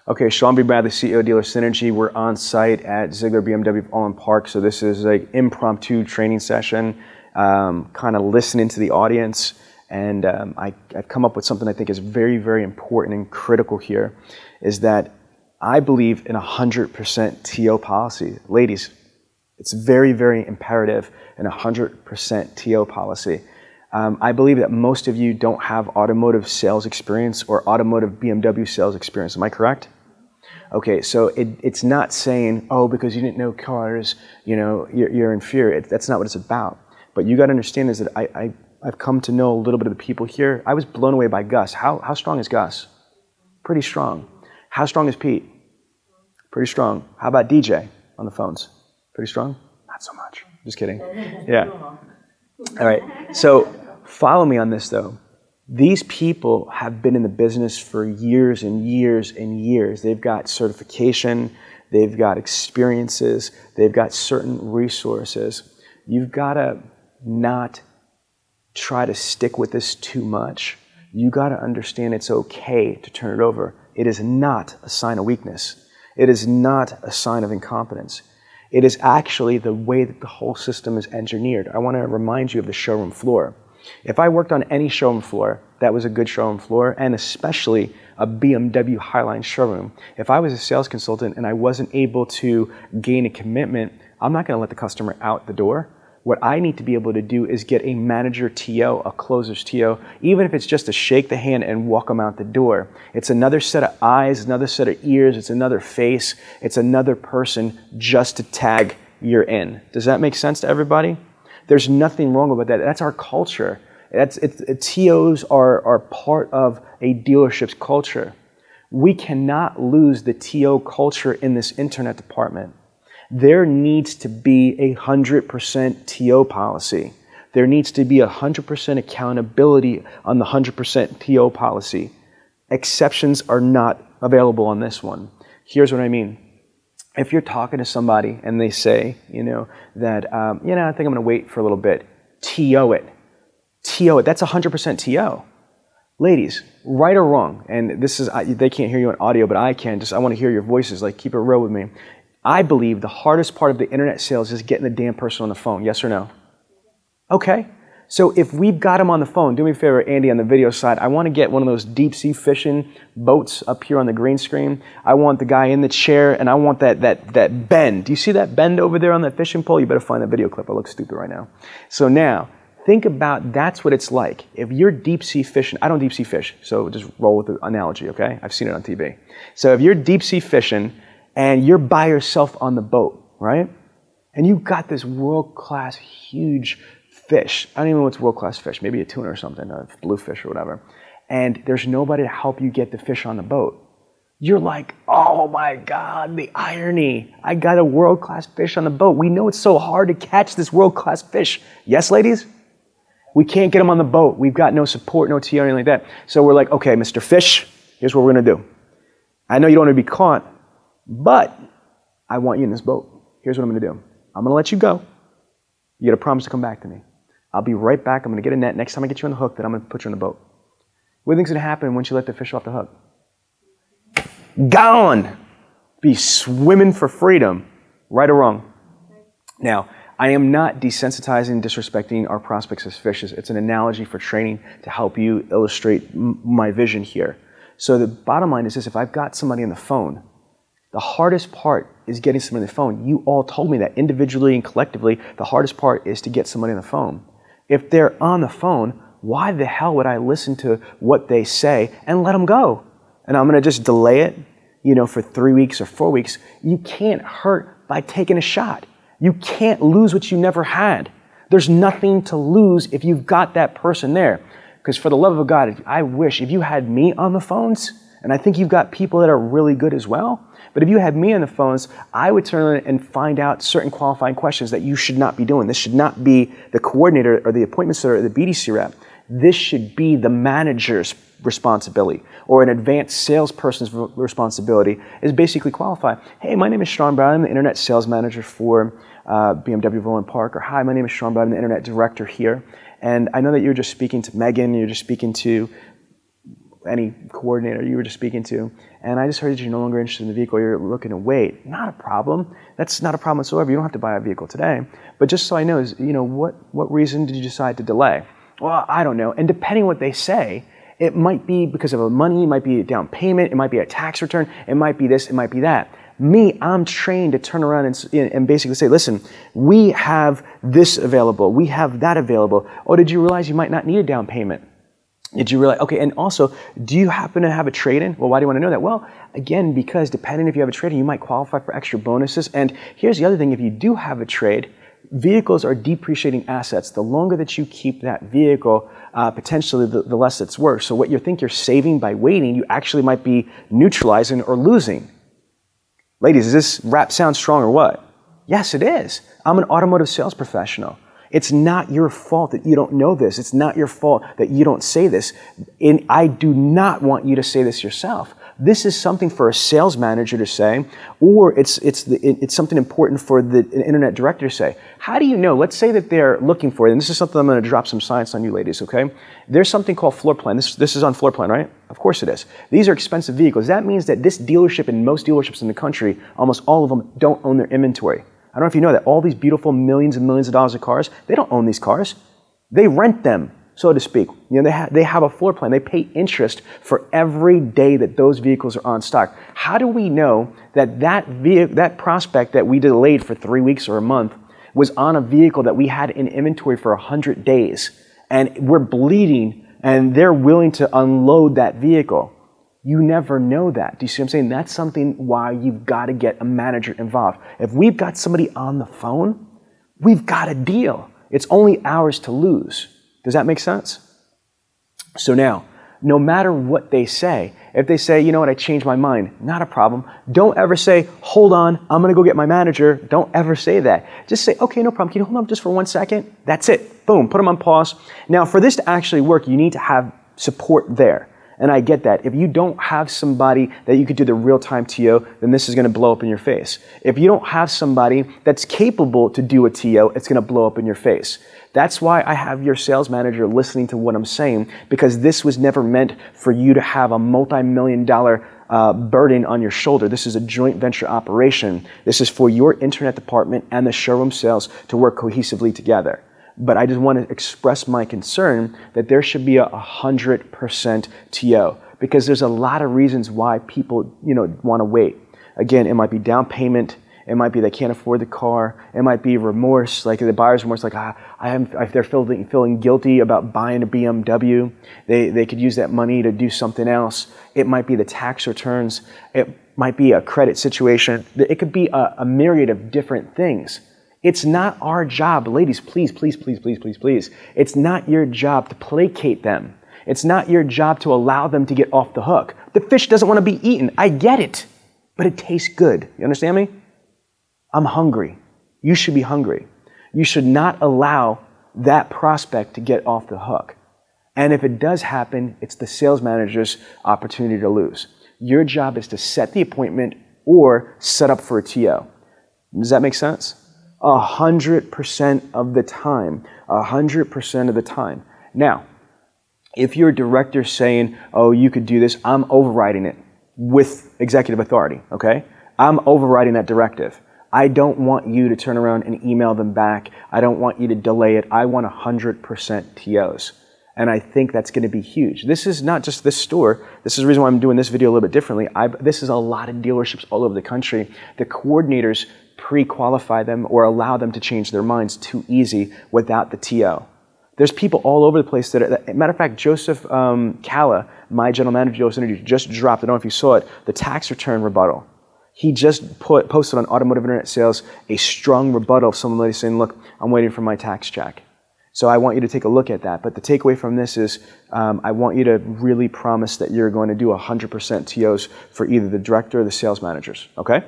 Okay, Sean B. Bradley, CEO of Dealer Synergy. We're on site at Ziegler BMW Allen Park. So this is an impromptu training session, kind of listening to the audience. And I've come up with something I think is very, very important and critical here, is that I believe in 100% TO policy. Ladies, it's very, very imperative in 100% TO policy. I believe that most of you don't have automotive sales experience or automotive BMW sales experience. Am I correct? Okay, so it's not saying, oh, because you didn't know cars, you're inferior. That's not what it's about. But you got to understand is that I've come to know a little bit of the people here. I was blown away by Gus. How strong is Gus? Pretty strong. How strong is Pete? Pretty strong. How about DJ on the phones? Pretty strong? Not so much. Just kidding. Yeah. All right. So follow me on this, though. These people have been in the business for years and years and years. They've got certification. They've got experiences. They've got certain resources. You've got to not try to stick with this too much. You got to understand it's okay to turn it over. It is not a sign of weakness. It is not a sign of incompetence. It is actually the way that the whole system is engineered. I want to remind you of the showroom floor. If I worked on any showroom floor, that was a good showroom floor, and especially a BMW Highline showroom. If I was a sales consultant and I wasn't able to gain a commitment, I'm not going to let the customer out the door. What I need to be able to do is get a manager TO, a closer's TO, even if it's just to shake the hand and walk them out the door. It's another set of eyes, another set of ears, it's another face, it's another person just to tag you're in. Does that make sense to everybody? There's nothing wrong about that. That's our culture. TOs are part of a dealership's culture. We cannot lose the TO culture in this internet department. There needs to be 100% TO policy. There needs to be 100% accountability on the 100% TO policy. Exceptions are not available on this one. Here's what I mean. If you're talking to somebody and they say, that, I think I'm going to wait for a little bit, TO it. TO it. That's 100% TO. Ladies, right or wrong, and this is, they can't hear you on audio, but I can. I want to hear your voices. Keep it real with me. I believe the hardest part of the internet sales is getting the damn person on the phone. Yes or no? Okay. So if we've got them on the phone, do me a favor, Andy, on the video side, I want to get one of those deep sea fishing boats up here on the green screen. I want the guy in the chair, and I want that bend. Do you see that bend over there on that fishing pole? You better find that video clip. I look stupid right now. So now, think about that's what it's like. If you're deep sea fishing, I don't deep sea fish, so just roll with the analogy, okay? I've seen it on TV. So if you're deep sea fishing and you're by yourself on the boat, right? And you've got this world-class, huge fish. I don't even know what's world-class fish. Maybe a tuna or something, a bluefish or whatever. And there's nobody to help you get the fish on the boat. You're like, oh my God, the irony. I got a world-class fish on the boat. We know it's so hard to catch this world-class fish. Yes, ladies? We can't get him on the boat. We've got no support, no TO, or anything like that. So we're like, okay, Mr. Fish, here's what we're going to do. I know you don't want to be caught, but I want you in this boat. Here's what I'm going to do. I'm going to let you go. You got to promise to come back to me. I'll be right back. I'm going to get a net. Next time I get you on the hook, then I'm going to put you on the boat. What do you think's going to happen once you let the fish off the hook? Gone! Be swimming for freedom. Right or wrong? Now, I am not desensitizing, disrespecting our prospects as fishes. It's an analogy for training to help you illustrate my vision here. So the bottom line is this: if I've got somebody on the phone, the hardest part is getting somebody on the phone. You all told me that individually and collectively, the hardest part is to get somebody on the phone. If they're on the phone, why the hell would I listen to what they say and let them go? And I'm going to just delay it, for 3 weeks or 4 weeks. You can't hurt by taking a shot. You can't lose what you never had. There's nothing to lose if you've got that person there. Because for the love of God, I wish if you had me on the phones, and I think you've got people that are really good as well, but if you had me on the phones, I would turn and find out certain qualifying questions that you should not be doing. This should not be the coordinator or the appointment setter or the BDC rep. This should be the manager's responsibility or an advanced salesperson's responsibility is basically qualify. Hey, my name is Sean Brown. I'm the internet sales manager for BMW Roland Park. Or hi, my name is Sean Brown. I'm the internet director here. And I know that you're just speaking to Megan. You're just speaking to any coordinator you were just speaking to, and I just heard that you're no longer interested in the vehicle, you're looking to wait. Not a problem. That's not a problem whatsoever. You don't have to buy a vehicle today. But just so I know, what reason did you decide to delay? Well, I don't know. And depending on what they say, it might be because of money, it might be a down payment, it might be a tax return, it might be this, it might be that. Me, I'm trained to turn around and basically say, listen, we have this available, we have that available. Oh, did you realize you might not need a down payment? Did you realize, okay, and also, do you happen to have a trade-in? Well, why do you want to know that? Well, again, because depending if you have a trade-in, you might qualify for extra bonuses. And here's the other thing, if you do have a trade, vehicles are depreciating assets. The longer that you keep that vehicle, potentially the less it's worth. So what you think you're saving by waiting, you actually might be neutralizing or losing. Ladies, does this rap sound strong or what? Yes, it is. I'm an automotive sales professional. It's not your fault that you don't know this. It's not your fault that you don't say this. And I do not want you to say this yourself. This is something for a sales manager to say, or it's something important for an internet director to say. How do you know? Let's say that they're looking for it, and this is something I'm going to drop some science on you ladies, okay? There's something called floor plan. This is on floor plan, right? Of course it is. These are expensive vehicles. That means that this dealership and most dealerships in the country, almost all of them, don't own their inventory. I don't know if you know that. All these beautiful millions and millions of dollars of cars, they don't own these cars. They rent them, so to speak. They have a floor plan. They pay interest for every day that those vehicles are on stock. How do we know that that prospect that we delayed for 3 weeks or a month was on a vehicle that we had in inventory for 100 days, and we're bleeding, and they're willing to unload that vehicle? You never know that. Do you see what I'm saying? That's something why you've got to get a manager involved. If we've got somebody on the phone, we've got a deal. It's only ours to lose. Does that make sense? So now, no matter what they say, if they say, you know what, I changed my mind, not a problem. Don't ever say, hold on, I'm going to go get my manager. Don't ever say that. Just say, okay, no problem. Can you hold on just for 1 second? That's it. Boom, put them on pause. Now, for this to actually work, you need to have support there. And I get that. If you don't have somebody that you could do the real-time TO, then this is going to blow up in your face. If you don't have somebody that's capable to do a TO, it's going to blow up in your face. That's why I have your sales manager listening to what I'm saying, because this was never meant for you to have a multi-million-dollar burden on your shoulder. This is a joint venture operation. This is for your internet department and the showroom sales to work cohesively together. But I just want to express my concern that there should be 100% TO, because there's a lot of reasons why people, want to wait. Again, it might be down payment. It might be they can't afford the car. It might be remorse, like the buyer's remorse, like they're feeling guilty about buying a BMW. They could use that money to do something else. It might be the tax returns. It might be a credit situation. It could be a myriad of different things. It's not our job, ladies, please, please, please, please, please, please. It's not your job to placate them. It's not your job to allow them to get off the hook. The fish doesn't want to be eaten. I get it, but it tastes good. You understand me? I'm hungry. You should be hungry. You should not allow that prospect to get off the hook. And if it does happen, it's the sales manager's opportunity to lose. Your job is to set the appointment or set up for a TO. Does that make sense? 100% of the time. 100% of the time. Now, if your director's saying, oh, you could do this, I'm overriding it with executive authority, okay? I'm overriding that directive. I don't want you to turn around and email them back. I don't want you to delay it. I want 100% TOs. And I think that's going to be huge. This is not just this store. This is the reason why I'm doing this video a little bit differently. This is a lot of dealerships all over the country. The coordinators pre-qualify them or allow them to change their minds too easy without the TO. There's people all over the place matter of fact, Joseph Calla, my general manager, Joseph, just dropped, I don't know if you saw it, the tax return rebuttal. He just posted on Automotive Internet Sales a strong rebuttal of someone saying, look, I'm waiting for my tax check. So I want you to take a look at that. But the takeaway from this is I want you to really promise that you're going to do 100% TOs for either the director or the sales managers, okay?